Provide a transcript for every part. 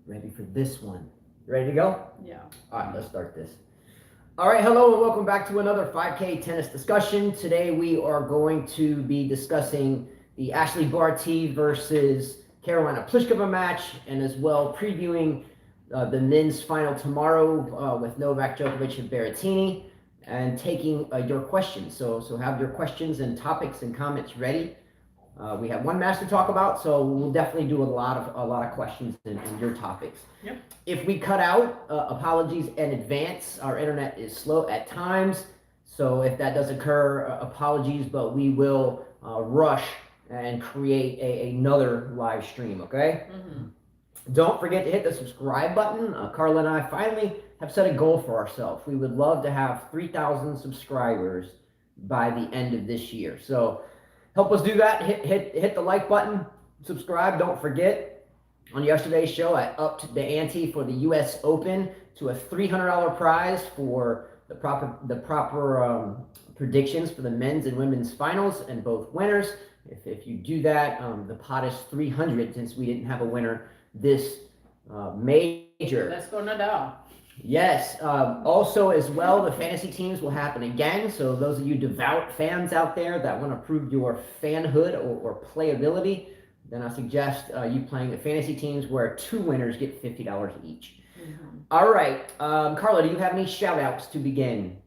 Ready for this one? Ready to go? Yeah. All right, let's start this. All right, hello and welcome back to another 5K tennis discussion. Today we are going to be discussing the Ashleigh Barty versus Karolina Pliskova match, and as well previewing the men's final tomorrow with Novak Djokovic and Berrettini, and taking your questions. So have your questions and topics and comments ready. We have one match to talk about, so we'll definitely do a lot of questions and your topics. Yep. If we cut out, apologies in advance. Our internet is slow at times, so if that does occur, apologies. But we will rush and create another live stream. Okay. Mm-hmm. Don't forget to hit the subscribe button. Carla and I finally have set a goal for ourselves. We would love to have 3,000 subscribers by the end of this year. So help us do that. Hit the like button, subscribe. Don't forget, on yesterday's show, I upped the ante for the U.S. Open to a $300 prize for the proper predictions for the men's and women's finals and both winners. If you do that, the pot is $300 since we didn't have a winner this major. Let's go Nadal. Yes. Also, as well, the fantasy teams will happen again. So those of you devout fans out there that want to prove your fanhood or playability, then I suggest you playing the fantasy teams where two winners get $50 each. Mm-hmm. All right. Carla, do you have any shout outs to begin?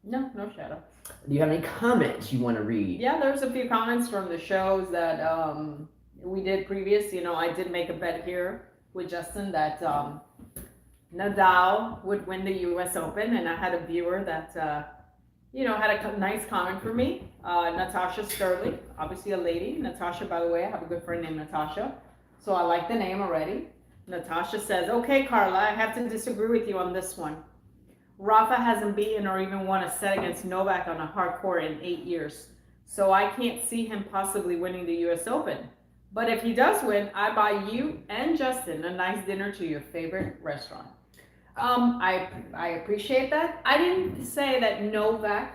No shout outs. Do you have any comments you want to read? Yeah, there's a few comments from the shows that we did previous. I did make a bet here with Justin that Nadal would win the U.S. Open, and I had a viewer that, had a nice comment for me. Natasha Sterling, obviously a lady. Natasha, by the way, I have a good friend named Natasha, so I like the name already. Natasha says, okay, Carla, I have to disagree with you on this one. Rafa hasn't beaten or even won a set against Novak on a hard court in 8 years, so I can't see him possibly winning the U.S. Open. But if he does win, I buy you and Justin a nice dinner to your favorite restaurant. I appreciate that. I didn't say that Novak.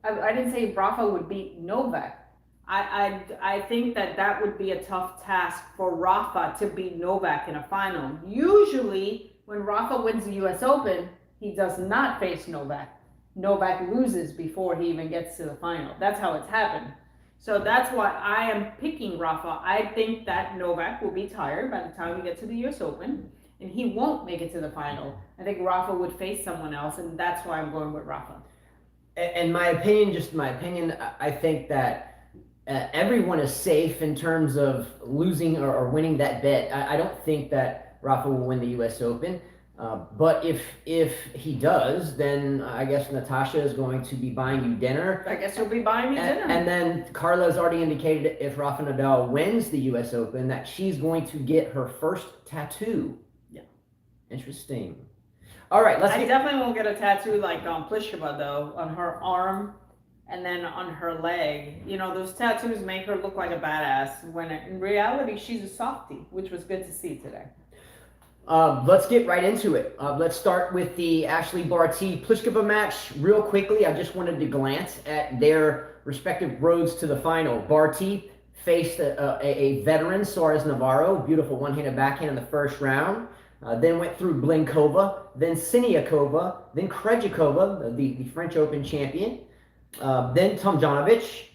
I didn't say Rafa would beat Novak. I think that would be a tough task for Rafa to beat Novak in a final. Usually, when Rafa wins the U.S. Open, he does not face Novak. Novak loses before he even gets to the final. That's how it's happened. So that's why I am picking Rafa. I think that Novak will be tired by the time we get to the U.S. Open, and he won't make it to the final. I think Rafa would face someone else, and that's why I'm going with Rafa. In my opinion, I think that everyone is safe in terms of losing or winning that bet. I don't think that Rafa will win the U.S. Open. But if he does, then I guess Natasha is going to be buying you dinner. I guess you'll be buying me dinner. And then Carla has already indicated if Rafa Nadal wins the U.S. Open that she's going to get her first tattoo. Yeah. Interesting. All right, I definitely won't get a tattoo like Pliskova though, on her arm and then on her leg. Those tattoos make her look like a badass when in reality she's a softie, which was good to see today. Let's get right into it. Let's start with the Ashleigh Barty Pliskova match. Real quickly, I just wanted to glance at their respective roads to the final. Barty faced a veteran, Suarez Navarro, beautiful one-handed backhand in the first round. Then went through Pliskova, then Siniakova, then Krejcikova, the French Open champion, then Tomljanovic,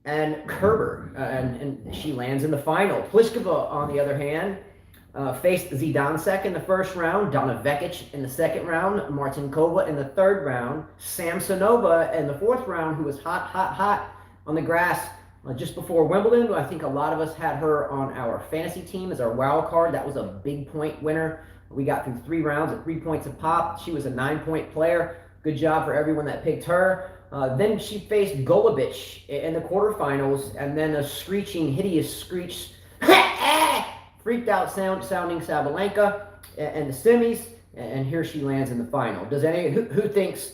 and Kerber, and she lands in the final. Pliskova, on the other hand, faced Zidansek in the first round, Donna Vekic in the second round, Martinkova in the third round, Samsonova in the fourth round, who was hot on the grass just before Wimbledon. I think a lot of us had her on our fantasy team as our wild card. That was a big point winner. We got through 3 rounds at 3 points a pop. She was a 9-point player. Good job for everyone that picked her. Then she faced Golubic in the quarterfinals, and then a screeching, hideous screech, freaked out sounding Sabalenka and the semis, and here she lands in the final. Does who thinks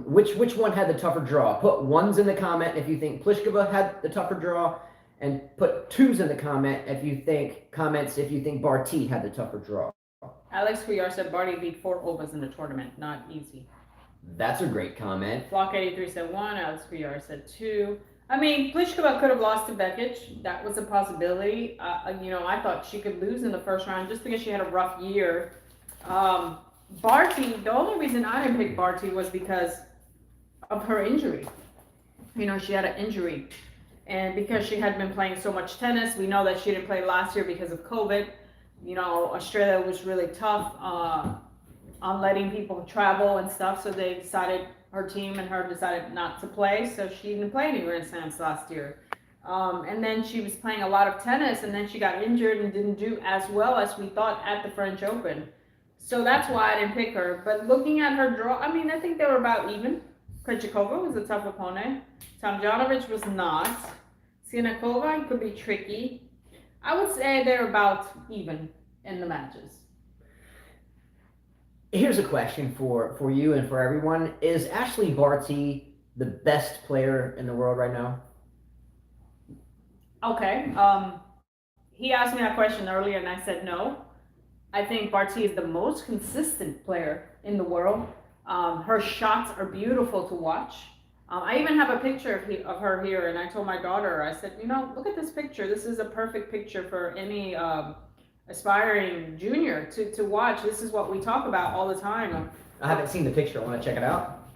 which one had the tougher draw? Put ones in the comment if you think Pliskova had the tougher draw, and put twos in the comments if you think Barty had the tougher draw. Alex Cuellar said Barty beat 4 overs in the tournament. Not easy. That's a great comment. Flock 83 said 1. Alex Cuellar said 2. I mean, Pliskova could have lost to Bekic. That was a possibility. I thought she could lose in the first round just because she had a rough year. Barty, the only reason I didn't pick Barty was because of her injury. She had an injury. And because she had been playing so much tennis, we know that she didn't play last year because of COVID. Australia was really tough on letting people travel and stuff, so her team and her decided not to play, so she didn't play any Grand Slams last year. And then she was playing a lot of tennis, and then she got injured and didn't do as well as we thought at the French Open. So that's why I didn't pick her. But looking at her draw, I mean, I think they were about even. Krejcikova was a tough opponent. Tomljanovic was not. Siniakova could be tricky. I would say they're about even in the matches. Here's a question for you and for everyone. Is Ashleigh Barty the best player in the world right now? Okay. He asked me that question earlier and I said no. I think Barty is the most consistent player in the world. Her shots are beautiful to watch. I even have a picture of her here, and I told my daughter, I said, look at this picture. This is a perfect picture for any aspiring junior to watch. This is what we talk about all the time. I haven't seen the picture. I want to check it out.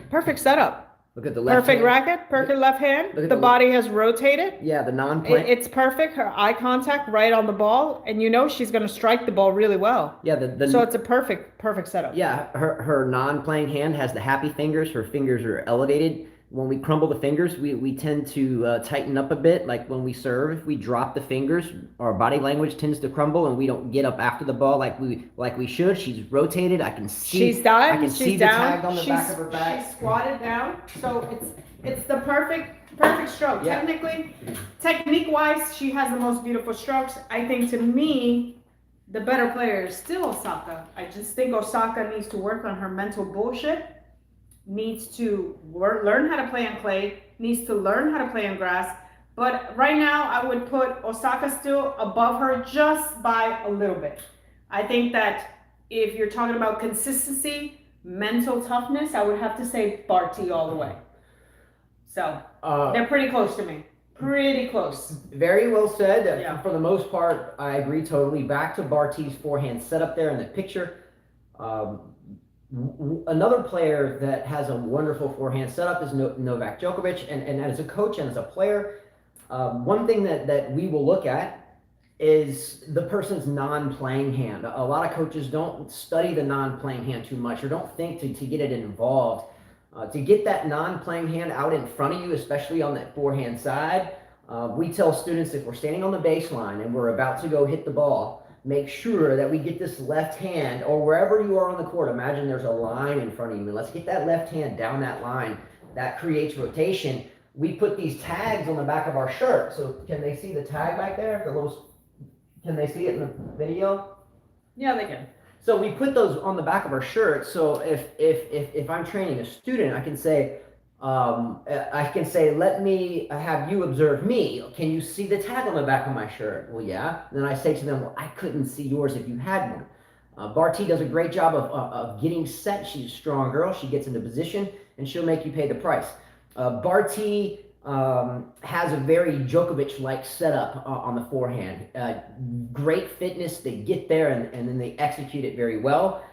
Perfect setup. Look at the left Perfect hand. racket, perfect left hand. Look at The body has rotated. Yeah, the non-play. It's perfect. Her eye contact right on the ball, and she's going to strike the ball really well. Yeah, so it's a perfect setup. Yeah, her non-playing hand has the happy fingers. Her fingers are elevated. When we crumble the fingers, we tend to tighten up a bit. Like when we serve, if we drop the fingers, our body language tends to crumble, and we don't get up after the ball like we should. She's rotated. I can see. She's dived. I can she's see the down. tag on the back of her back. She's squatted down. So it's the perfect stroke. Yeah. Technique-wise, she has the most beautiful strokes. I think, to me, the better player is still Osaka. I just think Osaka needs to work on her mental bullshit. Needs to learn how to play on clay, needs to learn how to play on grass. But right now, I would put Osaka still above her just by a little bit. I think that if you're talking about consistency, mental toughness, I would have to say Barty all the way. So they're pretty close to me. Pretty close. Very well said. Yeah. For the most part, I agree totally. Back to Barty's forehand setup there in the picture. Another player that has a wonderful forehand setup is Novak Djokovic, and as a coach and as a player, one thing that we will look at is the person's non-playing hand. A lot of coaches don't study the non-playing hand too much, or don't think to get it involved. To get that non-playing hand out in front of you, especially on that forehand side, we tell students if we're standing on the baseline and we're about to go hit the ball, make sure that we get this left hand, or wherever you are on the court, imagine there's a line in front of you, and let's get that left hand down that line. That creates rotation. We put these tags on the back of our shirt. So can they see the tag back there? Can they see it in the video? Yeah, they can. So we put those on the back of our shirt. So if I'm training a student, I can say, let me have you observe me. Can you see the tag on the back of my shirt? Well, yeah. Then I say to them, well, I couldn't see yours if you had one. Barty does a great job of getting set. She's a strong girl. She gets into position, and she'll make you pay the price. Barty has a very Djokovic-like setup on the forehand. Great fitness. They get there, and then they execute it very well.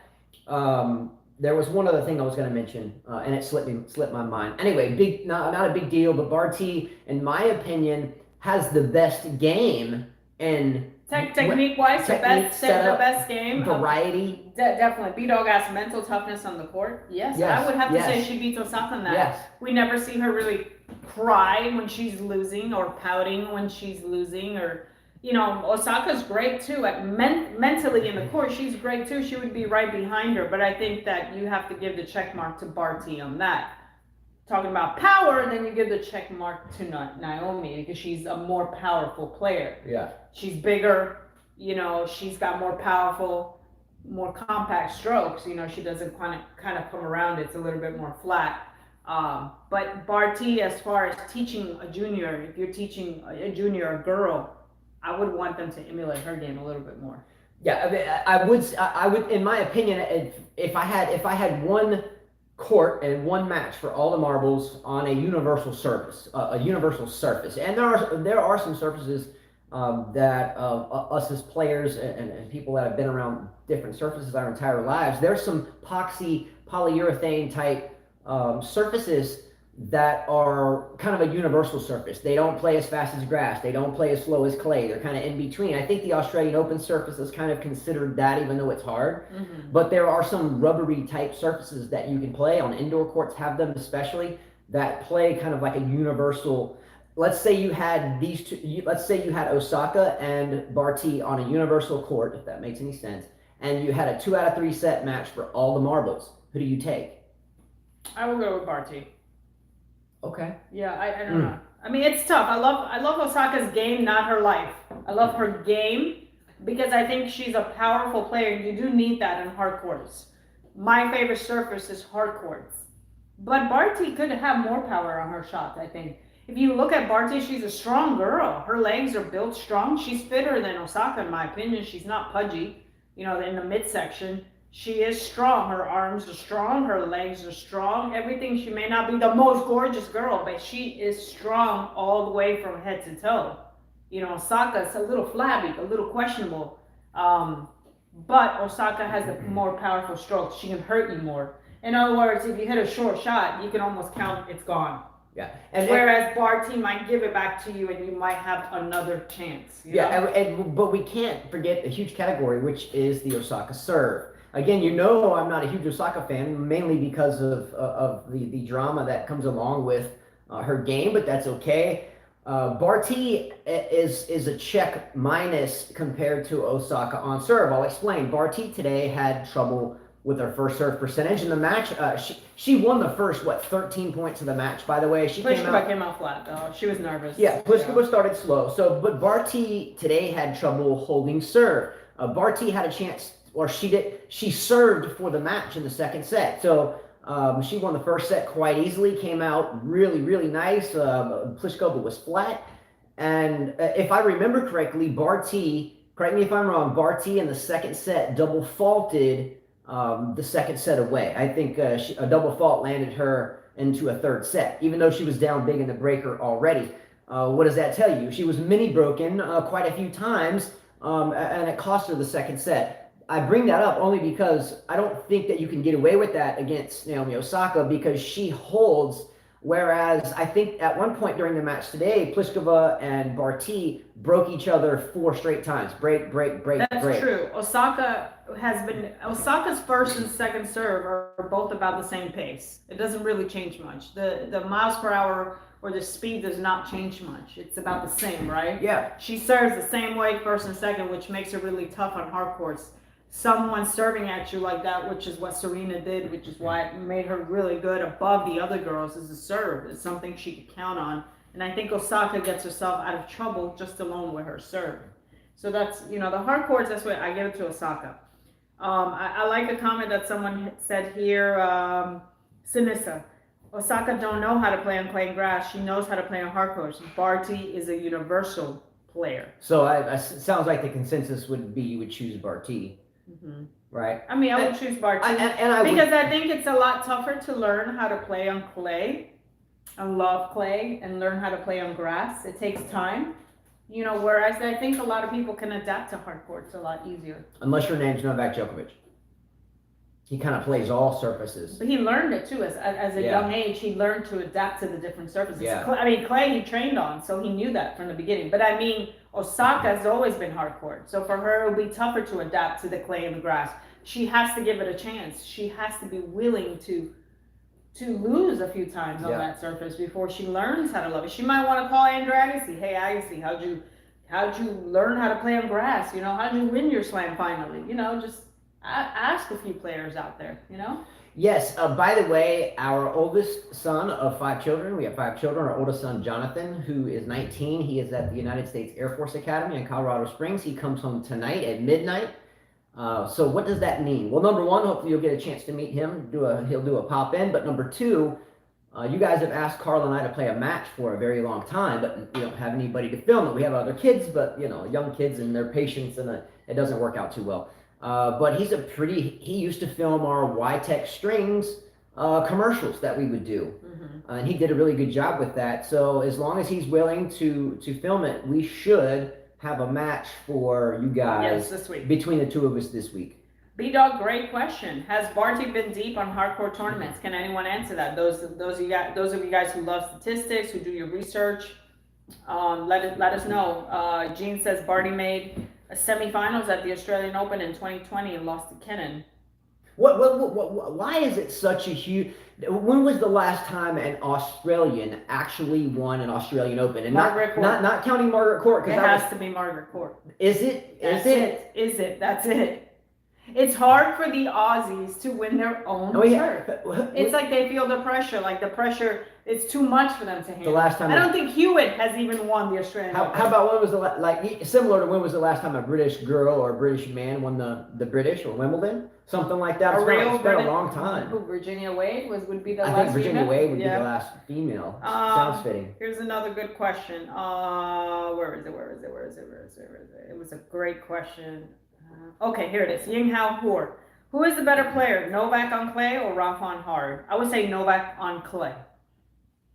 There was one other thing I was going to mention, and it slipped my mind. Anyway, not a big deal, but Barty, in my opinion, has the best game and technique-wise, the best game. Variety. Definitely. B-Dog has mental toughness on the court. Yes. I would have to say she beats Osaka on that. Yes. We never see her really cry when she's losing, or pouting when she's losing, or Osaka's great too. Mentally in the court, she's great too. She would be right behind her, but I think that you have to give the check mark to Barty on that. Talking about power, then you give the check mark to Naomi, because she's a more powerful player. Yeah. She's bigger, she's got more powerful, more compact strokes. She doesn't kind of come around. It's a little bit more flat. But Barty, as far as teaching a junior, if you're teaching a junior, a girl, I would want them to emulate her game a little bit more. Yeah, I would, in my opinion, if I had one court and one match for all the marbles on a universal surface, And there are some surfaces that us as players and people that have been around different surfaces our entire lives, there's some epoxy polyurethane type surfaces that are kind of a universal surface. They don't play as fast as grass. They don't play as slow as clay. They're kind of in between. I think the Australian Open surface is kind of considered that, even though it's hard. Mm-hmm. But there are some rubbery type surfaces that you can play on indoor courts, have them especially, that play kind of like a universal. Let's say you had these two. Let's say you had Osaka and Barty on a universal court, if that makes any sense, and you had a 2 out of 3 set match for all the marbles. Who do you take? I will go with Barty. Okay. Yeah, I don't know. I mean, it's tough. I love Osaka's game, not her life. I love her game because I think she's a powerful player. You do need that in hard courts. My favorite surface is hard courts. But Barty could have more power on her shot, I think. If you look at Barty, she's a strong girl. Her legs are built strong. She's fitter than Osaka, in my opinion. She's not pudgy, in the midsection. She is strong. Her arms are strong. Her legs are strong. Everything. She may not be the most gorgeous girl, but she is strong all the way from head to toe. Osaka's a little flabby, a little questionable. But Osaka has the more powerful strokes. She can hurt you more. In other words, if you hit a short shot, you can almost count it's gone. Yeah. Whereas Barty might give it back to you and you might have another chance. But we can't forget a huge category, which is the Osaka serve. Again, I'm not a huge Osaka fan, mainly because of the drama that comes along with her game, but that's okay. Barty is a check minus compared to Osaka on serve. I'll explain. Barty today had trouble with her first serve percentage in the match. She won the first 13 points of the match. By the way, Pliskova came out flat though. She was nervous. Yeah, Pliskova started slow. But Barty today had trouble holding serve. Barty had a chance. Or she served for the match in the second set. So she won the first set quite easily, came out really, really nice. Pliskova was flat. And if I remember correctly, Barty, correct me if I'm wrong, Barty in the second set double faulted the second set away. I think a double fault landed her into a third set, even though she was down big in the breaker already. What does that tell you? She was mini broken quite a few times, and it cost her the second set. I bring that up only because I don't think that you can get away with that against Naomi Osaka because she holds, whereas I think at one point during the match today, Pliskova and Barty broke each other 4 straight times. Break. That's true. Osaka's first and second serve are both about the same pace. It doesn't really change much. The miles per hour or the speed does not change much. It's about the same, right? Yeah. She serves the same way first and second, which makes it really tough on hard courts. Someone serving at you like that, which is what Serena did, which is why it made her really good above the other girls, is the serve. It's something she could count on. And I think Osaka gets herself out of trouble just alone with her serve. So that's, the hard courts, that's what I give it to Osaka. I like a comment that someone said here, Sinisa. Osaka don't know how to play on clay and grass. She knows how to play on hard courts. Barty is a universal player. So it sounds like the consensus would be you would choose Barty. Mm-hmm. Right. I mean, I would choose Barty because I think it's a lot tougher to learn how to play on clay, and love clay, and learn how to play on grass. It takes time, whereas I think a lot of people can adapt to hard courts a lot easier. Unless your name's Novak Djokovic. He kind of plays all surfaces. But he learned it too. As a young age, he learned to adapt to the different surfaces. Yeah. Clay he trained on, so he knew that from the beginning. But I mean, Osaka has always been hard court. So for her, it will be tougher to adapt to the clay and the grass. She has to give it a chance. She has to be willing to lose a few times on that surface before she learns how to love it. She might want to call Andrew Agassi. Hey, Agassi, how'd you learn how to play on grass? How'd you win your slam finally? Just ask a few players out there, Yes. By the way, our oldest son of 5 children, we have 5 children. Our oldest son, Jonathan, who is 19, he is at the United States Air Force Academy in Colorado Springs. He comes home tonight at midnight. So what does that mean? Well, number one, hopefully you'll get a chance to meet him. He'll do a pop in. But number two, you guys have asked Carl and I to play a match for a very long time, but we don't have anybody to film it. We have other kids, but young kids and their patience, and it doesn't work out too well. But he used to film our Y-Tech strings commercials that we would do. Mm-hmm. And he did a really good job with that. So as long as he's willing to film it, we should have a match for you guys Yes, this week. between the two of us this week. B-Dog, great question. Has Barty been deep on hardcore tournaments? Can anyone answer that? Those of you guys who love statistics, who do your research, let us know. Gene says Barty made a semifinals at the Australian Open in 2020 and lost to Kennan. Why is it such a huge? When was the last time an Australian actually won an Australian Open? And Margaret Court. Not counting Margaret Court. It has to be Margaret Court. Is it? That's it? That's it. It's hard for the Aussies to win their own turf. It's like they feel the pressure. Like the pressure, it's too much for them to handle. The last time I don't think Hewitt has even won the Australian Open. How about when was similar to when was the last time a British girl or a British man won the British or Wimbledon? Something like that. It's been a long time. Who, Virginia Wade would be the last. I think Virginia female? Wade would be the last female. Sounds fitting. Here's another good question. Where is it? It was a great question. Okay, here it is. Yinghao Hor. Who is the better player, Novak on clay or Rafa on hard? I would say Novak on clay.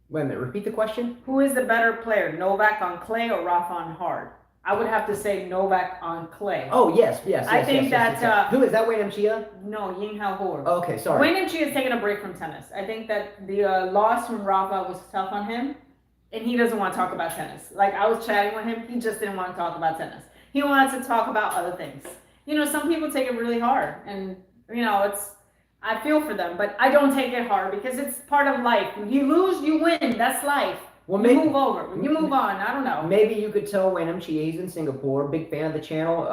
Wait a minute, repeat the question. Who is the better player, Novak on clay or Rafa on hard? I would have to say Novak on clay. Oh, yes. I think that... who is that, Wayne Chia? No, Yinghao Hor. Oh, okay, sorry. Wayne Chia is taking a break from tennis. I think that the loss from Rafa was tough on him, and he doesn't want to talk about tennis. Like, I was chatting with him, he just didn't want to talk about tennis. He wants to talk about other things. You know, some people take it really hard, and, you know, I feel for them, but I don't take it hard because it's part of life. When you lose, you win. That's life. Well, you move over. When you move on, I don't know. Maybe you could tell Wayne Chia, he's in Singapore, big fan of the channel,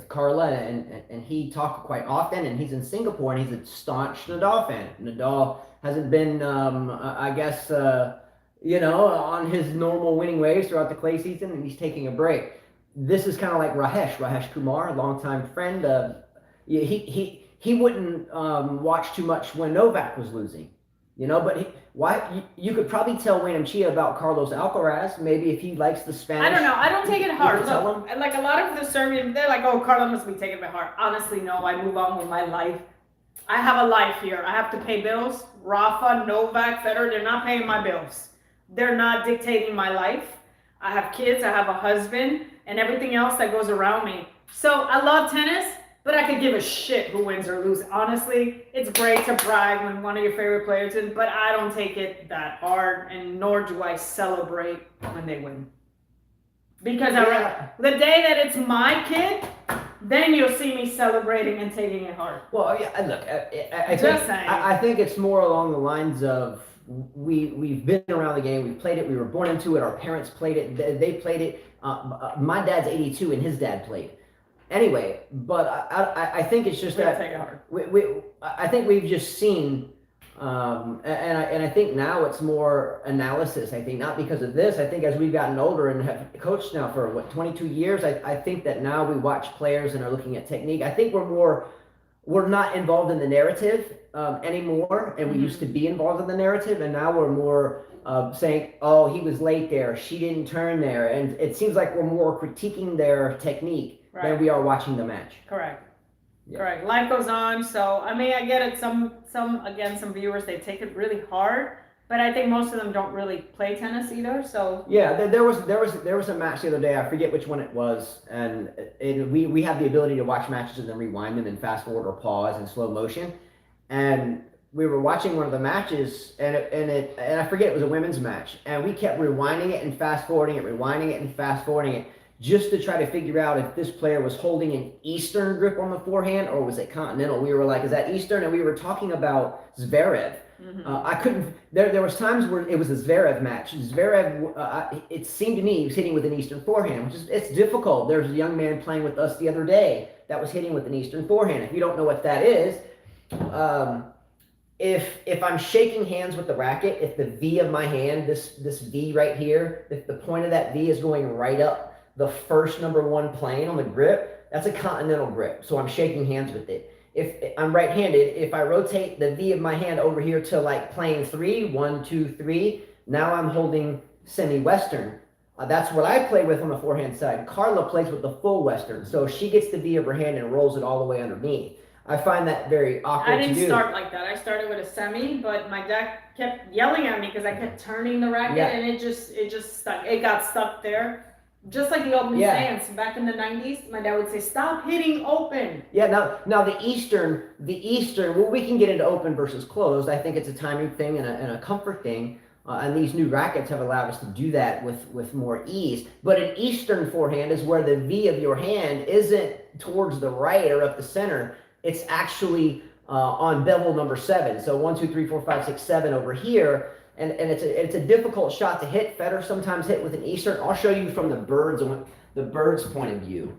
Carla, and he talks quite often, and he's in Singapore, and he's a staunch Nadal fan. Nadal hasn't been, I guess, on his normal winning ways throughout the clay season, and he's taking a break. This is kind of like Rahesh Kumar, a longtime friend. He wouldn't watch too much when Novak was losing, but you could probably tell Wayne Chia about Carlos Alcaraz, maybe if he likes the Spanish. I don't know. I don't take it hard. Look, like a lot of the Serbian, they're like, oh, Carlos must be taking it hard. Honestly, no, I move on with my life. I have a life here. I have to pay bills. Rafa, Novak, Federer, they're not paying my bills. They're not dictating my life. I have kids, I have a husband, and everything else that goes around me. So I love tennis, but I could give a shit who wins or loses. Honestly, it's great to brag when one of your favorite players wins, but I don't take it that hard, and nor do I celebrate when they win. Because the day that it's my kid, then you'll see me celebrating and taking it hard. Well, yeah, look, I think it's more along the lines of we've been around the game, we've played it, we were born into it, our parents played it, they played it. My dad's 82 and his dad played. Anyway, but I think it's just that I think we've just seen, and I think now it's more analysis. I think not because of this. I think as we've gotten older and have coached now for 22 years, I think that now we watch players and are looking at technique. I think we're not involved in the narrative anymore, and we used to be involved in the narrative, and now we're more saying, oh, he was late there, she didn't turn there, and it seems like we're more critiquing their technique than we are watching the match. Correct. Yeah. Correct. Life goes on, so I mean, I get it. Some viewers, they take it really hard, but I think most of them don't really play tennis either. So yeah, there was a match the other day. I forget which one it was, and we have the ability to watch matches and then rewind them and fast forward or pause in slow motion, and we were watching one of the matches, and I forget, it was a women's match, and we kept rewinding it and fast forwarding it, just to try to figure out if this player was holding an Eastern grip on the forehand or was it continental. We were like, is that Eastern? And we were talking about Zverev. I couldn't, there was times where it was a Zverev match. Zverev, it seemed to me he was hitting with an Eastern forehand, which is, it's difficult. There's a young man playing with us the other day that was hitting with an Eastern forehand. If you don't know what that is, if I'm shaking hands with the racket, if the V of my hand, this V right here, if the point of that V is going right up the first number one plane on the grip, that's a continental grip. So I'm shaking hands with it. If I'm right-handed, if I rotate the V of my hand over here to like plane 3, 1, 2, 3, now I'm holding semi-Western. That's what I play with on the forehand side. Carla plays with the full Western. So she gets the V of her hand and rolls it all the way underneath. I find that very awkward I didn't to do. start like that. I started with a semi, but my dad kept yelling at me because I kept turning the racket, and it just stuck. It got stuck there. Just like the open stance back in the 90s, my dad would say, "Stop hitting open." Yeah, now the Eastern, well, we can get into open versus closed. I think it's a timing thing and a comfort thing. And these new rackets have allowed us to do that with more ease. But an Eastern forehand is where the V of your hand isn't towards the right or up the center. It's actually on bevel number 7. So 1, 2, 3, 4, 5, 6, 7 over here. And it's a difficult shot to hit. Federer sometimes hit with an Eastern. I'll show you from the bird's point of view.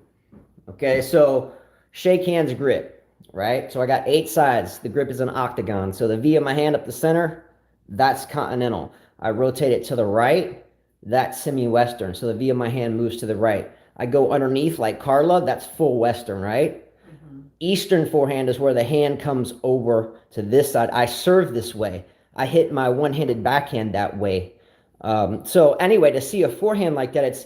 Okay, so shake hands grip, right? So I got 8 sides. The grip is an octagon. So the V of my hand up the center, that's continental. I rotate it to the right, that's semi-western. So the V of my hand moves to the right. I go underneath like Carla, that's full western, right? Eastern forehand is where the hand comes over to this side. I serve this way. I hit my one-handed backhand that way. So anyway, to see a forehand like that,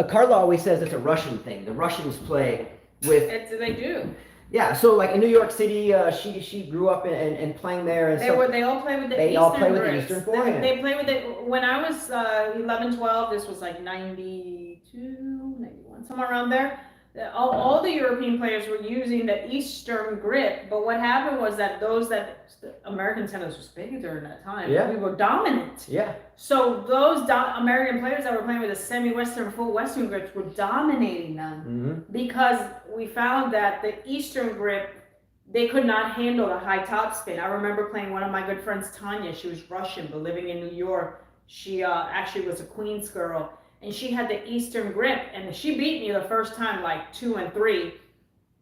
Carla always says it's a Russian thing. The Russians play with... They do. Yeah, so like in New York City, she grew up and playing there. And they all play with the Eastern forehand. They play with it. When I was 11, 12, this was like 92, 91, somewhere around there. All the European players were using the Eastern grip, but what happened was that American tennis was big during that time. Yeah. We were dominant. Yeah. So those American players that were playing with a semi-Western, full Western grips were dominating them because we found that the Eastern grip, they could not handle the high topspin. I remember playing one of my good friends, Tanya. She was Russian, but living in New York. She actually was a Queens girl. And she had the Eastern grip, and she beat me the first time, like 2 and 3.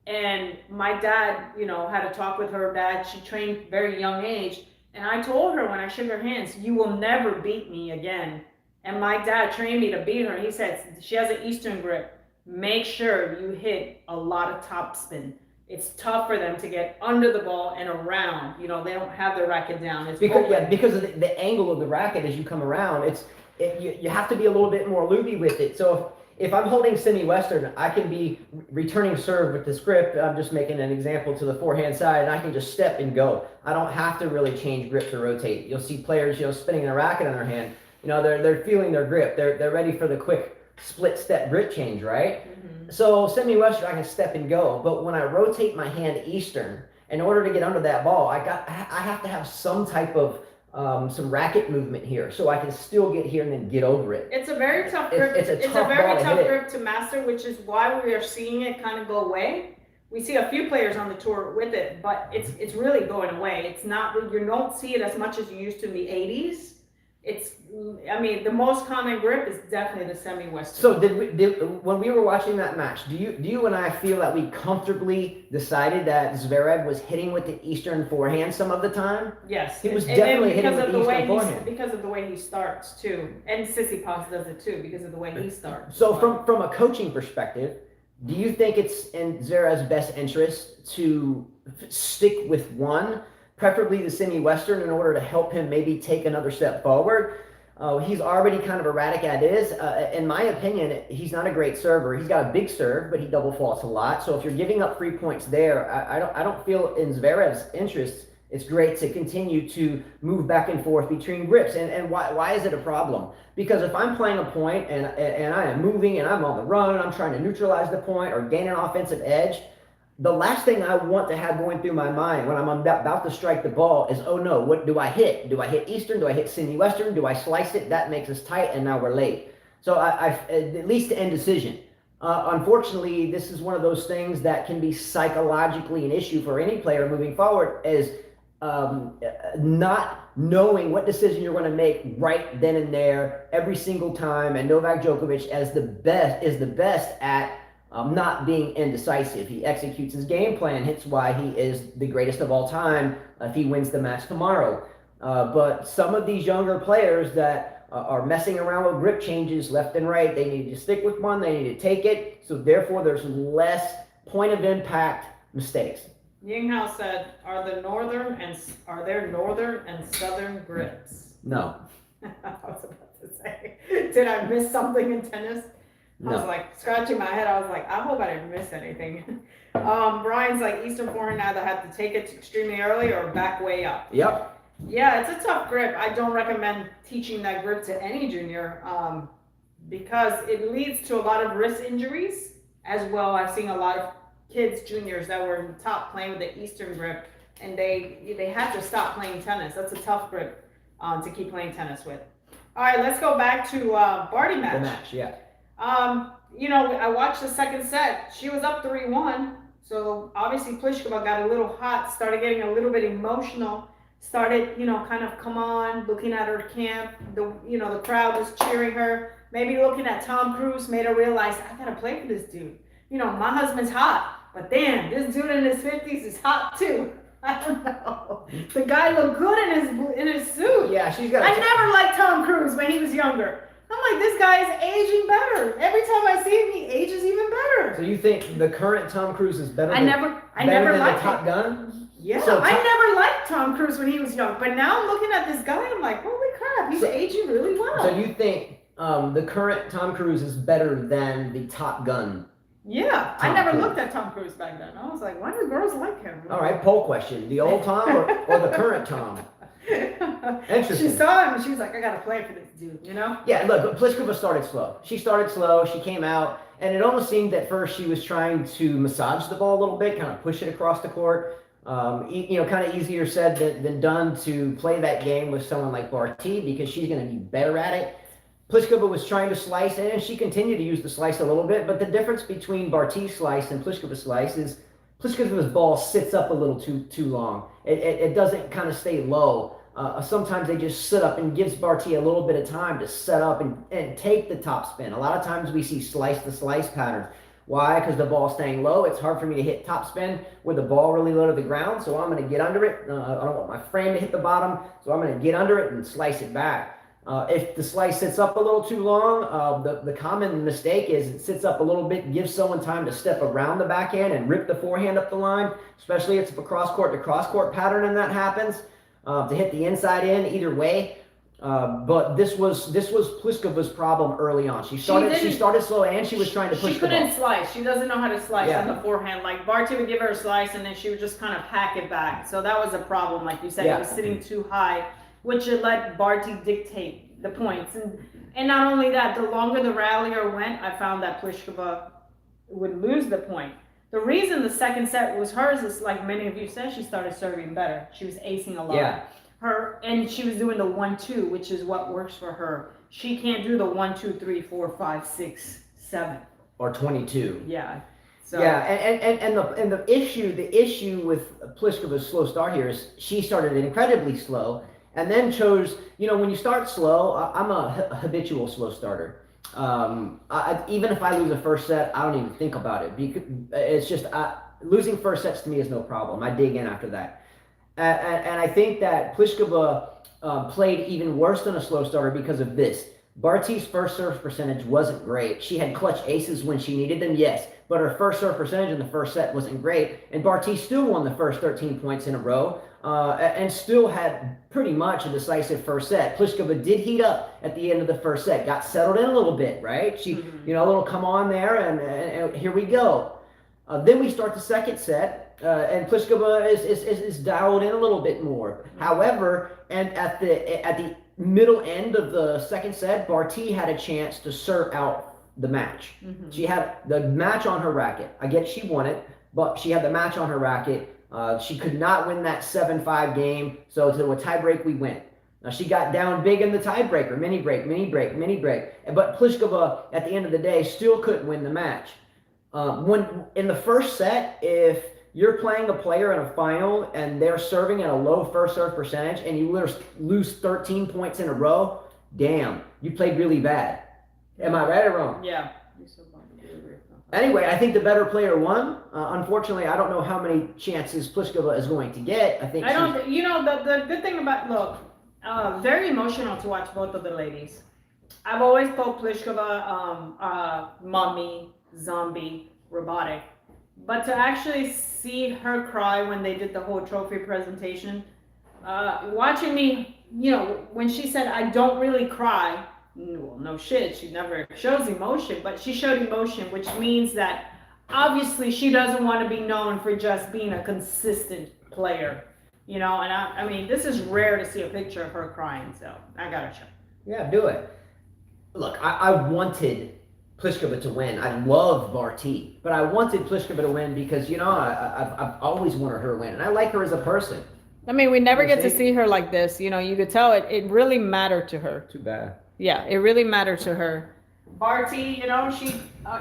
And my dad, had to talk with her dad. She trained very young age. And I told her when I shook her hands, "You will never beat me again." And my dad trained me to beat her. He said, "She has an Eastern grip. Make sure you hit a lot of topspin. It's tough for them to get under the ball and around. They don't have their racket down. It's because of the angle of the racket as you come around. You have to be a little bit more loopy with it. So if I'm holding semi-Western, I can be returning serve with this grip. I'm just making an example to the forehand side, and I can just step and go. I don't have to really change grip to rotate. You'll see players, spinning a racket on their hand. They're feeling their grip. They're ready for the quick split step grip change, right? So semi-Western, I can step and go. But when I rotate my hand Eastern, in order to get under that ball, I have to have some type of some racket movement here, so I can still get here and then get over it. It's a very tough grip. It's a very tough grip to master, which is why we are seeing it kind of go away. We see a few players on the tour with it, but it's really going away. It's not, you don't see it as much as you used to in the 80s. The most common grip is definitely the semi-Western. So when we were watching that match, do you and I feel that we comfortably decided that Zverev was hitting with the Eastern forehand some of the time? Yes. He was definitely hitting with the Eastern forehand. Because of the way he starts too. And Tsitsipas does it too because of the way he starts. So from a coaching perspective, do you think it's in Zverev's best interest to stick with one, preferably the semi-Western, in order to help him maybe take another step forward? He's already kind of erratic as is. In my opinion, he's not a great server. He's got a big serve, but he double faults a lot. So if you're giving up 3 points there, I don't feel in Zverev's interest it's great to continue to move back and forth between grips. And why is it a problem? Because if I'm playing a point and I am moving and I'm on the run, I'm trying to neutralize the point or gain an offensive edge, the last thing I want to have going through my mind when I'm about to strike the ball is, oh no, what do I hit? Do I hit Eastern? Do I hit semi-Western? Do I slice it? That makes us tight, and now we're late. So it leads to indecision. Unfortunately, this is one of those things that can be psychologically an issue for any player moving forward, is not knowing what decision you're going to make right then and there every single time. And Novak Djokovic is the best at not being indecisive. He executes his game plan, hence why he is the greatest of all time if he wins the match tomorrow. But some of these younger players that are messing around with grip changes left and right, they need to stick with one, they need to take it, so therefore there's less point of impact mistakes. Yinghao said, are there northern and southern grips? No. I was about to say, did I miss something in tennis? I was No. like scratching my head. I was like, I hope I didn't miss anything. Brian's like Eastern forehand either have to take it extremely early or back way up. Yep. Yeah, it's a tough grip. I don't recommend teaching that grip to any junior because it leads to a lot of wrist injuries as well. I've seen a lot of kids, juniors that were in the top playing with the Eastern grip, and they had to stop playing tennis. That's a tough grip to keep playing tennis with. All right, let's go back to Barty match. The match, yeah. I watched the second set. She was up 3-1, so obviously Pliskova got a little hot, started getting a little bit emotional, started, kind of come on, looking at her camp. The crowd was cheering her. Maybe looking at Tom Cruise made her realize, I gotta play for this dude. My husband's hot, but damn, this dude in his 50s is hot too. I don't know. The guy looked good in his suit. Yeah, she's got. I never liked Tom Cruise when he was younger. I'm like, this guy is aging better. Every time I see him, he ages even better. So you think the current Tom Cruise is better? I never than liked the Top him. Gun? Yeah, So I never liked Tom Cruise when he was young, but now I'm looking at this guy, I'm like, holy crap, he's aging really well. So you think the current Tom Cruise is better than the Top Gun? Yeah, Tom I never Cruise. looked at Tom Cruise back then. I was like, why do girls like him? All right, poll question: the old Tom or the current Tom? Interesting. She saw him and she was like, I gotta play for this dude, Yeah, look, Pliskova started slow. She started slow. She came out, and it almost seemed at first she was trying to massage the ball a little bit, kind of push it across the court. Kind of easier said than done to play that game with someone like Barty because she's going to be better at it. Pliskova was trying to slice, and she continued to use the slice a little bit, but the difference between Barty's slice and Pliskova's slice is Pliskova's ball sits up a little too long. It doesn't kind of stay low. Sometimes they just sit up and gives Barty a little bit of time to set up and take the top spin. A lot of times we see slice-to-slice patterns. Why? Because the ball's staying low. It's hard for me to hit top spin with the ball really low to the ground, so I'm going to get under it. I don't want my frame to hit the bottom, so I'm going to get under it and slice it back. If the slice sits up a little too long, the common mistake is it sits up a little bit, gives someone time to step around the backhand and rip the forehand up the line, especially if it's a cross-court to cross-court pattern and that happens, to hit the inside in either way. But this was Pliskova's problem early on. She started slow and she was trying to push the ball. She couldn't slice. She doesn't know how to slice Yeah. on the forehand. Like Barty would give her a slice and then she would just kind of hack it back. So that was a problem. Like you said, Yeah. it was sitting too high, which would let Barty dictate the points. And not only that, the longer the rallier went, I found that Pliskova would lose the point. The reason the second set was hers is, like many of you said, she started serving better. She was acing a lot. Yeah. And she was doing the 1-2, which is what works for her. She can't do the 1, 2, 3, 4, 5, 6, 7. Or 22. Yeah. So Yeah, and the issue with Pliskova's slow start here is she started incredibly slow and then chose, when you start slow, I'm a habitual slow starter. Even if I lose a first set, I don't even think about it. Because it's just losing first sets to me is no problem. I dig in after that. And I think that Pliskova played even worse than a slow starter because of this. Barty's first serve percentage wasn't great. She had clutch aces when she needed them, yes, but her first serve percentage in the first set wasn't great. And Barty still won the first 13 points in a row and still had pretty much a decisive first set. Pliskova did heat up at the end of the first set, got settled in a little bit, right? She, a little come on there, and here we go. Then we start the second set, and Pliskova is dialed in a little bit more. However, and at the middle end of the second set, Barty had a chance to serve out the match. She had the match on her racket. I get she won it, but she had the match on her racket. She could not win that 7-5 game, so to a tiebreak we went. Now she got down big in the tiebreaker, mini break. But Pliskova, at the end of the day, still couldn't win the match. When in the first set, if you're playing a player in a final and they're serving at a low first serve percentage and you lose 13 points in a row, damn, you played really bad. Am I right or wrong? Yeah. Anyway, I think the better player won. Unfortunately, I don't know how many chances Pliskova is going to get. The good thing about, very emotional to watch both of the ladies. I've always called Pliskova mummy, zombie, robotic. But to actually see her cry when they did the whole trophy presentation, watching me, when she said, I don't really cry Well, no shit. She never shows emotion, but she showed emotion, which means that obviously she doesn't want to be known for just being a consistent player. And I mean, this is rare to see a picture of her crying, so I gotta check. Yeah, do it. Look, I wanted Pliskova to win. I love Barty, but I wanted Pliskova to win because, I've always wanted her to win, and I like her as a person. I mean, we never get to see her like this. You could tell it really mattered to her. Too bad. Yeah, it really mattered to her. Barty,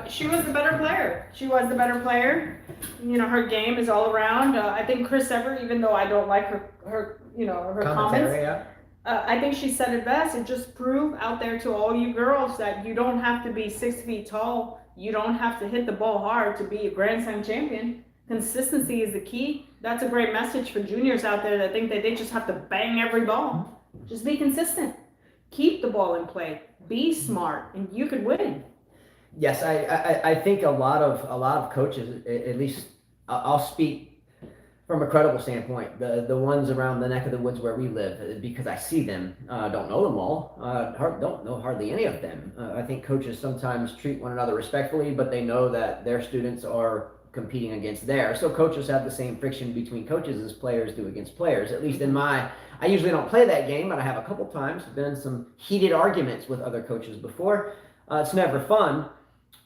she was the better player. She was the better player. Her game is all around. I think Chris Evert, even though I don't like her comments, yeah. I think she said it best. It just proved out there to all you girls that you don't have to be 6 feet tall. You don't have to hit the ball hard to be a Grand Slam champion. Consistency is the key. That's a great message for juniors out there that think that they just have to bang every ball. Just be consistent. Keep the ball in play. Be smart, and you could win. Yes, I think a lot of coaches, at least I'll speak from a credible standpoint, the ones around the neck of the woods where we live, because I see them, don't know them all, don't know hardly any of them. I think coaches sometimes treat one another respectfully, but they know that their students are competing against theirs. So coaches have the same friction between coaches as players do against players. At least I usually don't play that game, but I have a couple times been in some heated arguments with other coaches before. It's never fun.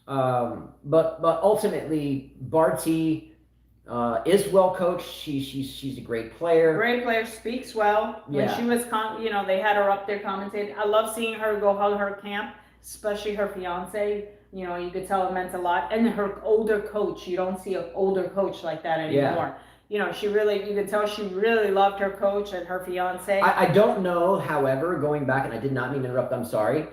But ultimately, Barty is well coached. She's a great player. Great player, speaks well. When she was, they had her up there commentating. I love seeing her go hug her camp, especially her fiance. You could tell it meant a lot. And her older coach. You don't see an older coach like that anymore. You could tell she really loved her coach and her fiance. I don't know, however, going back, and I did not mean to interrupt. I'm sorry.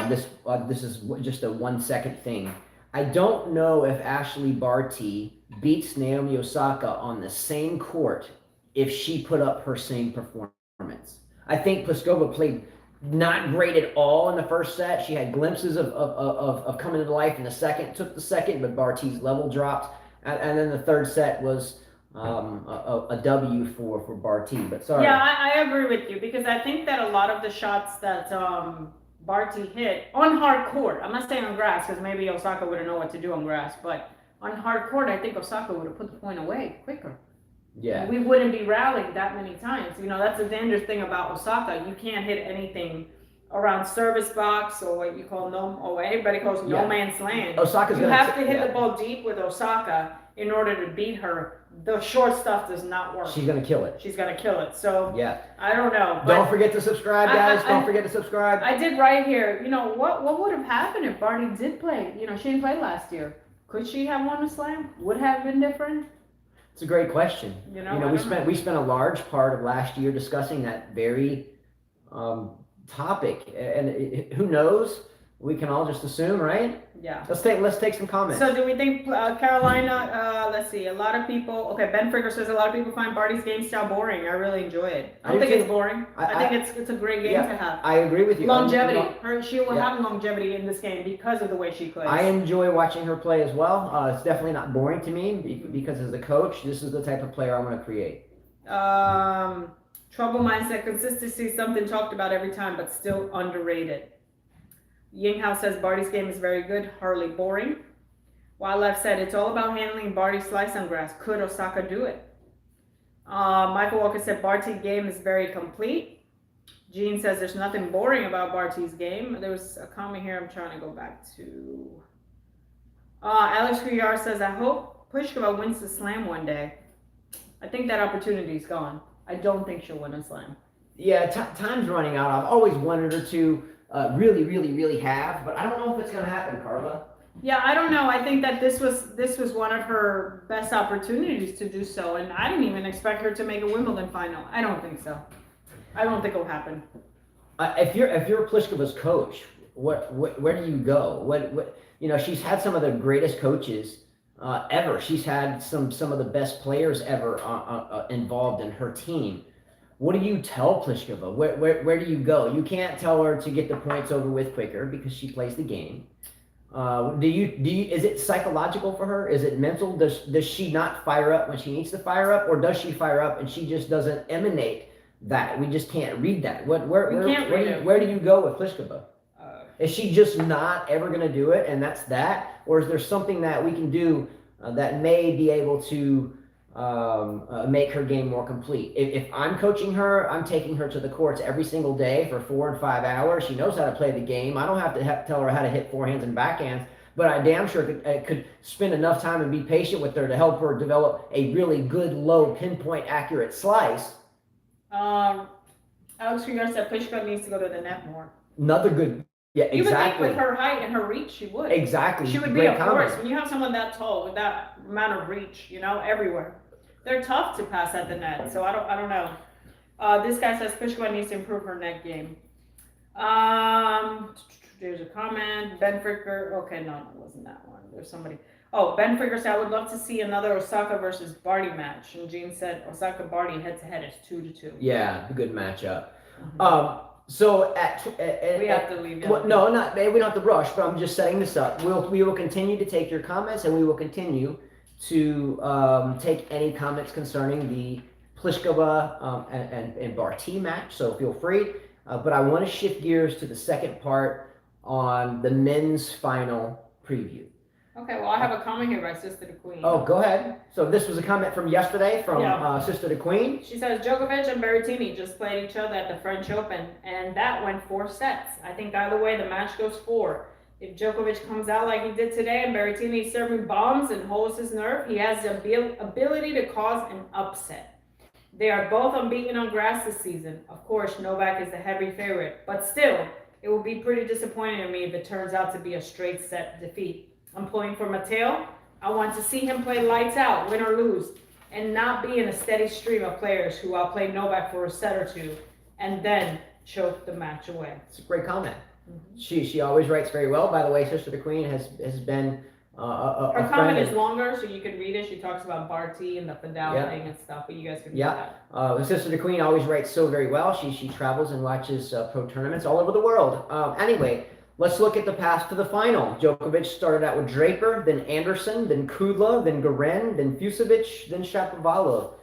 This is just a 1 second thing. I don't know if Ashleigh Barty beats Naomi Osaka on the same court if she put up her same performance. I think Pliskova played not great at all in the first set. She had glimpses of coming to life in the second. Took the second, but Barty's level dropped, and then the third set was a W for Barty. But sorry. Yeah, I agree with you because I think that a lot of the shots that Barty hit on hard court. I'm not saying on grass because maybe Osaka wouldn't know what to do on grass, but on hard court, I think Osaka would have put the point away quicker. Yeah. We wouldn't be rallying that many times. That's the dangerous thing about Osaka. You can't hit anything around service box or what you call what everybody calls no man's land. You have to hit the ball deep with Osaka in order to beat her. The short stuff does not work. She's gonna kill it. She's gonna kill it. So yeah, I don't know. Don't forget to subscribe, guys. Don't forget to subscribe. I did right here. What would have happened if Barty did play? She didn't play last year. Could she have won a slam? Would have been different. It's a great question. We spent a large part of last year discussing that very topic, and who knows? We can all just assume, right? Yeah. Let's take some comments. So do we think Karolina? Let's see. A lot of people. Okay, Ben Frigger says a lot of people find Barty's game style boring. I really enjoy it. I don't think it's boring. I think it's a great game to have. I agree with you. Longevity. She will have longevity in this game because of the way she plays. I enjoy watching her play as well. It's definitely not boring to me because as a coach, this is the type of player I want to create. Trouble mindset, consistency is something talked about every time, but still underrated. Yinghouse says Barty's game is very good, hardly boring. Wildlife said it's all about handling Barty's slice on grass. Could Osaka do it? Michael Walker said Barty's game is very complete. Gene says there's nothing boring about Barty's game. There was a comment here I'm trying to go back to. Alex Guyar says, I hope Pliskova wins the slam one day. I think that opportunity's gone. I don't think she'll win a slam. Yeah, time's running out. I've always wanted her to really have, but I don't know if it's going to happen, Carla. Yeah, I don't know. I think that this was one of her best opportunities to do so, and I didn't even expect her to make a Wimbledon final. I don't think so. I don't think it'll happen. If you're Pliskova's coach, where do you go? What she's had some of the greatest coaches ever. She's had some of the best players ever involved in her team. What do you tell Pliskova? Where do you go? You can't tell her to get the points over with quicker because she plays the game. Is it psychological for her? Is it mental? Does she not fire up when she needs to fire up, or does she fire up and she just doesn't emanate that? We just can't read that. Where do you go with Pliskova? Is she just not ever going to do it, and that's that? Or is there something that we can do that may be able to make her game more complete? If I'm coaching her, I'm taking her to the courts every single day for 4 and 5 hours. She knows how to play the game. I don't have to tell her how to hit forehands and backhands, but I damn sure could spend enough time and be patient with her to help her develop a really good, low, pinpoint, accurate slice. Alex Krieger said Pliskova needs to go to the net more. Another good, yeah, exactly. You would think with her height and her reach, she would. Exactly. She would be a force. When you have someone that tall with that amount of reach, everywhere, they're tough to pass at the net. So I don't know. This guy says Pliskova needs to improve her net game. There's a comment. Ben Fricker. Okay, no, it wasn't that one. There's somebody. Oh, Ben Fricker said, I would love to see another Osaka versus Barty match. And Gene said Osaka Barty head to head is 2-2. Yeah, good matchup. Mm-hmm. So we have to leave. Well, no, we don't have to rush, but I'm just setting this up. We will continue to take your comments, and we will continue to take any comments concerning the Pliskova and Barty match. So feel free. But I want to shift gears to the second part on the men's final preview. Okay, well, I have a comment here by Sister the Queen. Oh, go ahead. So this was a comment from yesterday from Sister the Queen. She says, Djokovic and Berrettini just played each other at the French Open, and that went 4 sets. I think either way, the match goes 4. If Djokovic comes out like he did today and Berrettini is serving bombs and holds his nerve, he has the ability to cause an upset. They are both unbeaten on grass this season. Of course, Novak is the heavy favorite, but still, it will be pretty disappointing to me if it turns out to be a straight set defeat. I'm pulling for Matteo. I want to see him play lights out, win or lose, and not be in a steady stream of players who outplay Novak for a set or two and then choke the match away. It's a great comment. Mm-hmm. She always writes very well. By the way, Sister the Queen has been her comment is longer, so you can read it. She talks about Barty and the Fidel thing and stuff, but you guys can read that. Sister the Queen always writes so very well. She travels and watches pro tournaments all over the world. Anyway. Let's look at the path to the final. Djokovic started out with Draper, then Anderson, then Kudla, then Garin, then Fusovic, then Shapovalov.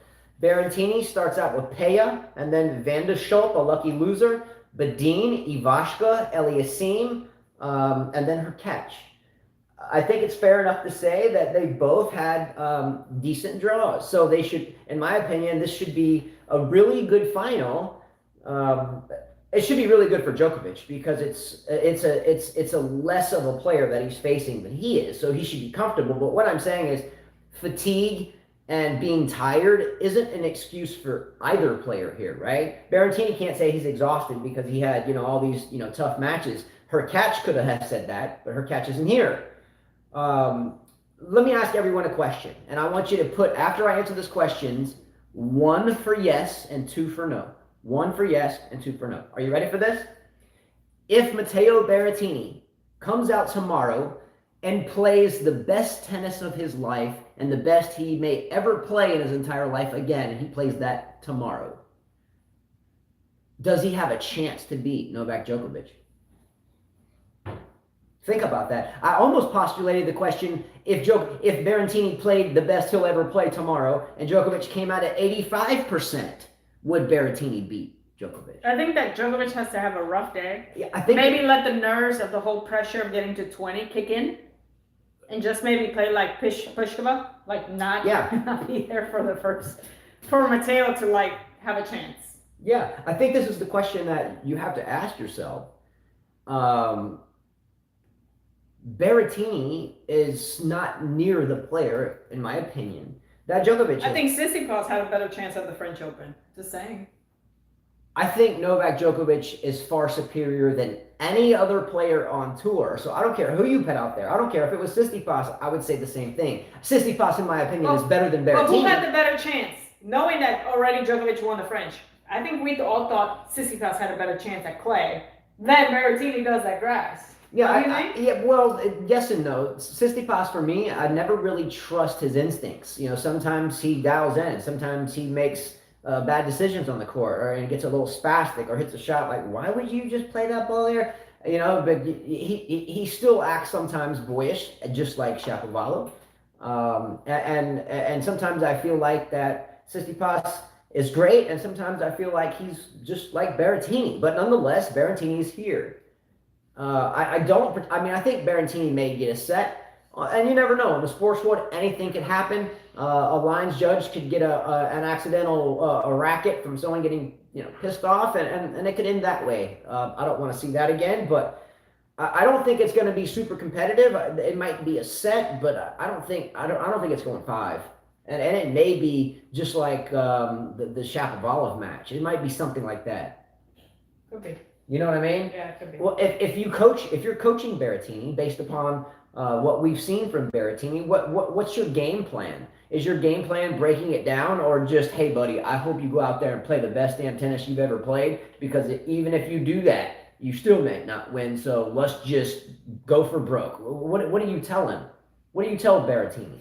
Berrettini starts out with Peja, and then Van de Schulp, a lucky loser, Badin, Ivashka, Eliasim, and then Hurkacz. I think it's fair enough to say that they both had decent draws. So they should, in my opinion, this should be a really good final. It should be really good for Djokovic because it's a less of a player that he's facing than he is, so he should be comfortable. But what I'm saying is fatigue and being tired isn't an excuse for either player here, right? Berrettini can't say he's exhausted because he had all these tough matches. Hurkacz could have said that, but Hurkacz isn't here. Let me ask everyone a question, and I want you to put, after I answer this questions, 1 for yes and 2 for no. 1 for yes and 2 for no. Are you ready for this? If Matteo Berrettini comes out tomorrow and plays the best tennis of his life and the best he may ever play in his entire life again, and he plays that tomorrow, does he have a chance to beat Novak Djokovic? Think about that. I almost postulated the question, if Berrettini played the best he'll ever play tomorrow and Djokovic came out at 85%, would Berrettini beat Djokovic? I think that Djokovic has to have a rough day. Yeah, I think maybe let the nerves of the whole pressure of getting to 20 kick in, and just maybe play like Pliskova, like not be there for Matteo to have a chance. Yeah, I think this is the question that you have to ask yourself. Berrettini is not near the player, in my opinion, that Djokovic is. I think Tsitsipas had a better chance at the French Open. Just saying. I think Novak Djokovic is far superior than any other player on tour. So I don't care who you put out there. I don't care if it was Tsitsipas. I would say the same thing. Tsitsipas, in my opinion, is better than Berrettini. But who had the better chance? Knowing that already Djokovic won the French. I think we all thought Tsitsipas had a better chance at clay than Berrettini does at grass. Well, yes and no. Tsitsipas, for me, I never really trust his instincts. Sometimes he dials in. Sometimes he makes bad decisions on the court, and gets a little spastic, or hits a shot like, why would you just play that ball there? But he still acts sometimes boyish, just like Shapovalov. And sometimes I feel like that Tsitsipas is great, and sometimes I feel like he's just like Berrettini. But nonetheless, Berrettini is here. I don't. I mean, I think Berrettini may get a set, and you never know. In the sports world, anything could happen. A lines judge could get an accidental a racket from someone getting pissed off, and it could end that way. I don't want to see that again, but. I don't think it's going to be super competitive. It might be a set, but I don't think it's going 5. And it may be just like the Shapovalov match. It might be something like that. Could be. You know what I mean? Yeah, it could be. Well, if you're coaching Berrettini based upon what we've seen from Berrettini, what's your game plan? Is your game plan breaking it down, or just, hey buddy, I hope you go out there and play the best damn tennis you've ever played, because even if you do that, you still may not win, so let's just go for broke. What do you tell him? What do you tell Berrettini?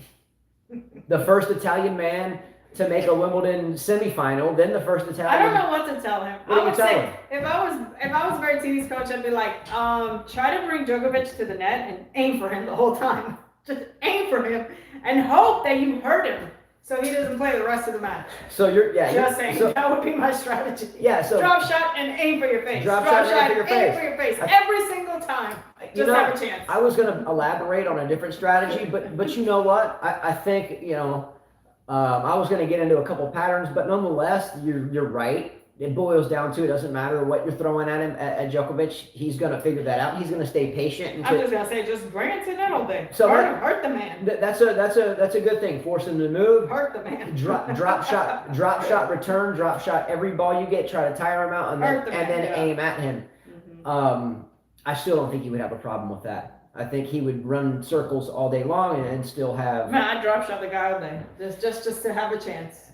The first Italian man to make a Wimbledon semifinal, then the first Italian. I don't know what to tell him. What do I you would tell say him? if I was Berrettini's coach, I'd be like, try to bring Djokovic to the net and aim for him the whole time. Just aim for him and hope that you hurt him, so he doesn't play the rest of the match. So Just saying, that would be my strategy. Yeah, so drop shot and aim for your face. Drop shot and aim for your face. Every single time. Just have a chance. I was going to elaborate on a different strategy, but you know what? I think, I was going to get into a couple patterns, but nonetheless, you're right. It boils down to, it doesn't matter what you're throwing at him, at Djokovic. He's going to figure that out. He's going to stay patient. I'm just going to say, just bring it to net all day. So hurt the man. That's a good thing. Force him to move. Hurt the man. Drop shot, return, drop shot. Every ball you get, try to tire him out, and then aim at him. Mm-hmm. I still don't think he would have a problem with that. I think he would run circles all day long and still have. Man, I'd drop shot the guy all day, just to have a chance.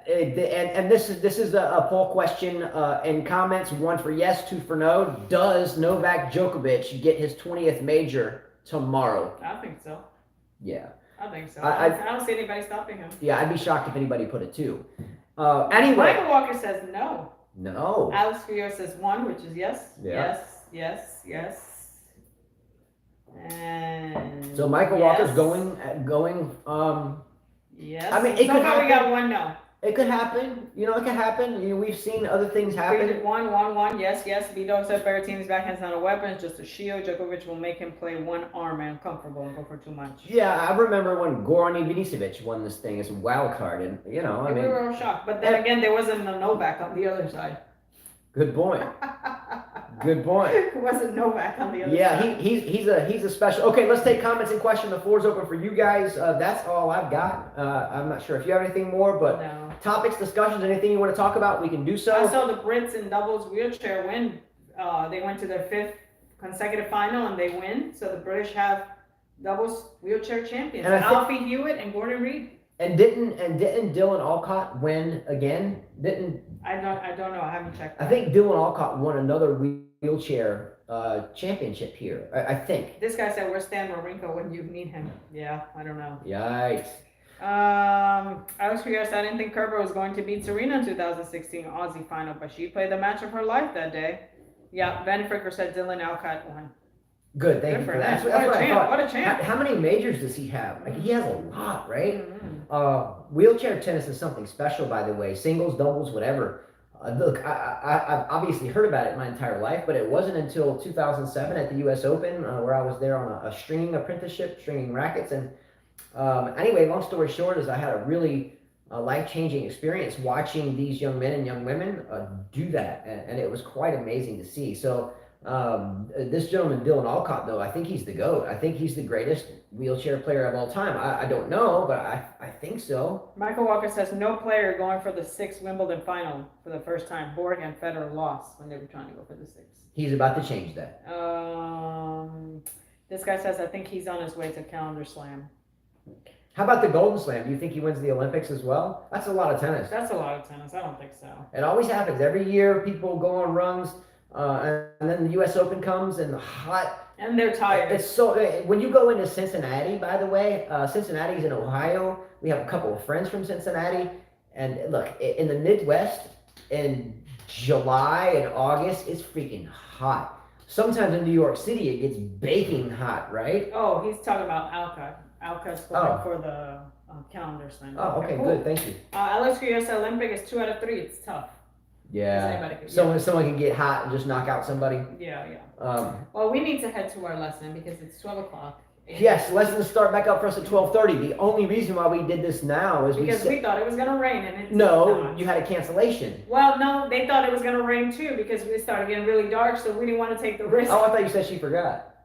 And this is a poll question in comments. 1 for yes, 2 for no. Does Novak Djokovic get his 20th major tomorrow? I think so. Yeah. I think so. I don't see anybody stopping him. Yeah, I'd be shocked if anybody put it 2. Anyway. Michael Walker says no. No. Alex Figueroa says 1, which is yes. Yeah. Yes. And so Michael Walker's going. Yes. I mean, it could happen. We got 1 no. It could happen. It could happen. We've seen other things happen. 1. Yes. Vito said Berrettini's backhand's not a weapon, it's just a shield. Djokovic will make him play one arm and comfortable and go for too much. Yeah, I remember when Goran Ivanisevic won this thing as a wild card, and we were all shocked. But then again, there wasn't a Novak on the other side. Good point. Good point. It wasn't Novak on the other side. Yeah, he's a special. Okay, let's take comments and questions. The floor's open for you guys. That's all I've got. I'm not sure if you have anything more, but no. Topics, discussions, anything you want to talk about, we can do so. I saw the Brits in doubles wheelchair win. They went to their 5th consecutive final and they win. So the British have doubles wheelchair champions. And Alfie Hewitt and Gordon Reed. And didn't Dylan Alcott win again? I don't know. I haven't checked. I think Dylan Alcott won another wheelchair championship here. I think. This guy said, "Where's Stan Wawrinka when you need him?" Yeah, I don't know. Yikes. I was curious. I didn't think Kerber was going to beat Serena in 2016 Aussie final, but she played the match of her life that day. Yeah, Ben Fricker said Dylan Alcott won. Good, thank you for that. That's what I thought. What a champ. How many majors does he have? Like, he has a lot, right? Mm-hmm. Wheelchair tennis is something special, by the way. Singles, doubles, whatever. Look, I've obviously heard about it my entire life, but it wasn't until 2007 at the U.S. Open where I was there on a stringing apprenticeship, stringing rackets. And anyway, long story short is I had a really life-changing experience watching these young men and young women do that. And it was quite amazing to see. So this gentleman, Dylan Alcott, though, I think he's the GOAT. I think he's the greatest wheelchair player of all time. I don't know, but I think so. Michael Walker says no player going for the 6th Wimbledon final for the first time. Borg and Federer lost when they were trying to go for the 6th. He's about to change that. This guy says I think he's on his way to Calendar Slam. How about the Golden Slam? Do you think he wins the Olympics as well? That's a lot of tennis. That's a lot of tennis. I don't think so. It always happens. Every year people go on runs. And then the U.S. Open comes and hot. And they're tired. It's so when you go into Cincinnati, by the way, Cincinnati's in Ohio. We have a couple of friends from Cincinnati. And look, in the Midwest, in July and August, it's freaking hot. Sometimes in New York City, it gets baking hot, right? Oh, he's talking about Alcott. Alcott's playing for the Calendar Slam. Oh, okay, cool. Good. Thank you. Alex Rios Olympic is 2 out of 3. It's tough. Yeah. Anybody could, Someone can get hot and just knock out somebody. yeah. Um, Well, we need to head to our lesson because it's 12 o'clock. yes, lessons start back up for us at 12:30. The only reason why we did this now is because we thought it was gonna rain and it did no, not. you had a cancellation. Well, no, they thought it was gonna rain too because it started getting really dark, so we didn't want to take the risk. Oh, I thought you said she forgot.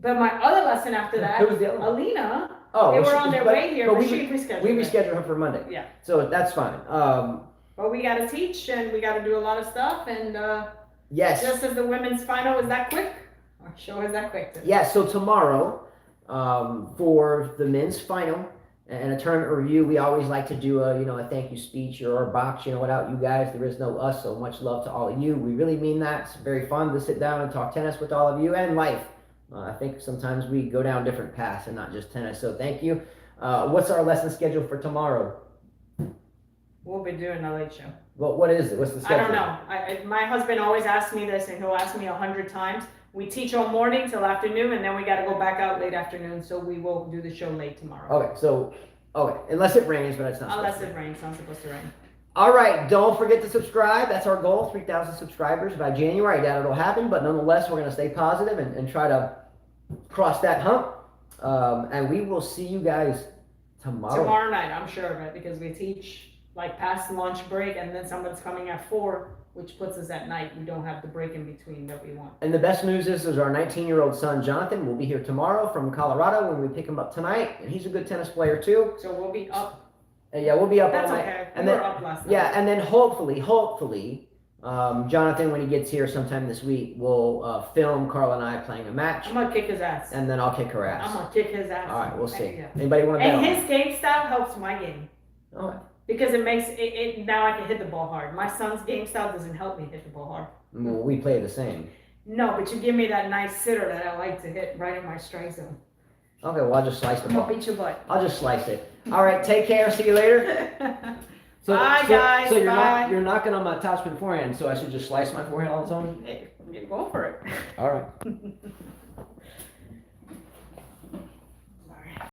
But my other lesson after that, Who was the other one? Alina, Oh, they well, were she- on their way here, but we she rescheduled. We it. rescheduled her for Monday. Yeah. So that's fine. But we gotta teach and we gotta do a lot of stuff, and Yes. just as the women's final was that quick, our show is that quick. Yeah, so tomorrow, for the men's final and a tournament review, we always like to do a thank you speech or a box. Without you guys, there is no us. So much love to all of you. We really mean that. It's very fun to sit down and talk tennis with all of you and life. I think sometimes we go down different paths and not just tennis. So thank you. What's our lesson schedule for tomorrow? We'll be doing a late show. Well, what is it? What's the I schedule? don't know. My husband always asks me this, and he'll ask me 100 times. We teach all morning till afternoon, and then we got to go back out late afternoon, so we will do the show late tomorrow. Okay, unless it rains, but it's not. Unless it rains, it's not supposed to rain. All right, don't forget to subscribe. That's our goal, 3,000 subscribers by January. I doubt it'll happen, but nonetheless, we're going to stay positive and try to cross that hump. And we will see you guys tomorrow. Tomorrow night, I'm sure of it, because we teach like past lunch break, and then someone's coming at 4, which puts us at night. We don't have the break in between that we want. And the best news is our 19-year-old son, Jonathan, will be here tomorrow from Colorado when we pick him up tonight. And he's a good tennis player, too. So we'll be up. Yeah, we'll be up That's all night. okay. And We then, were up last night. yeah, and then hopefully, Jonathan, when he gets here sometime this week, will film Carl and I playing a match. I'm gonna kick his ass. And then I'll kick her ass. I'm gonna kick his ass. All right, we'll see. Yeah. Anybody want to bet And on his game style helps my game. All right. Because it makes it now I can hit the ball hard. My son's game style doesn't help me hit the ball hard. Well, we play the same. No, but you give me that nice sitter that I like to hit right in my strike zone. Okay, well, I'll just slice the I'm gonna ball. beat your butt. I'll just slice it. All right, take care. See you later. Bye, guys. So Bye. you're knocking on my topspin forehand, so I should just slice my forehand all the time? Hey, go for it. All right.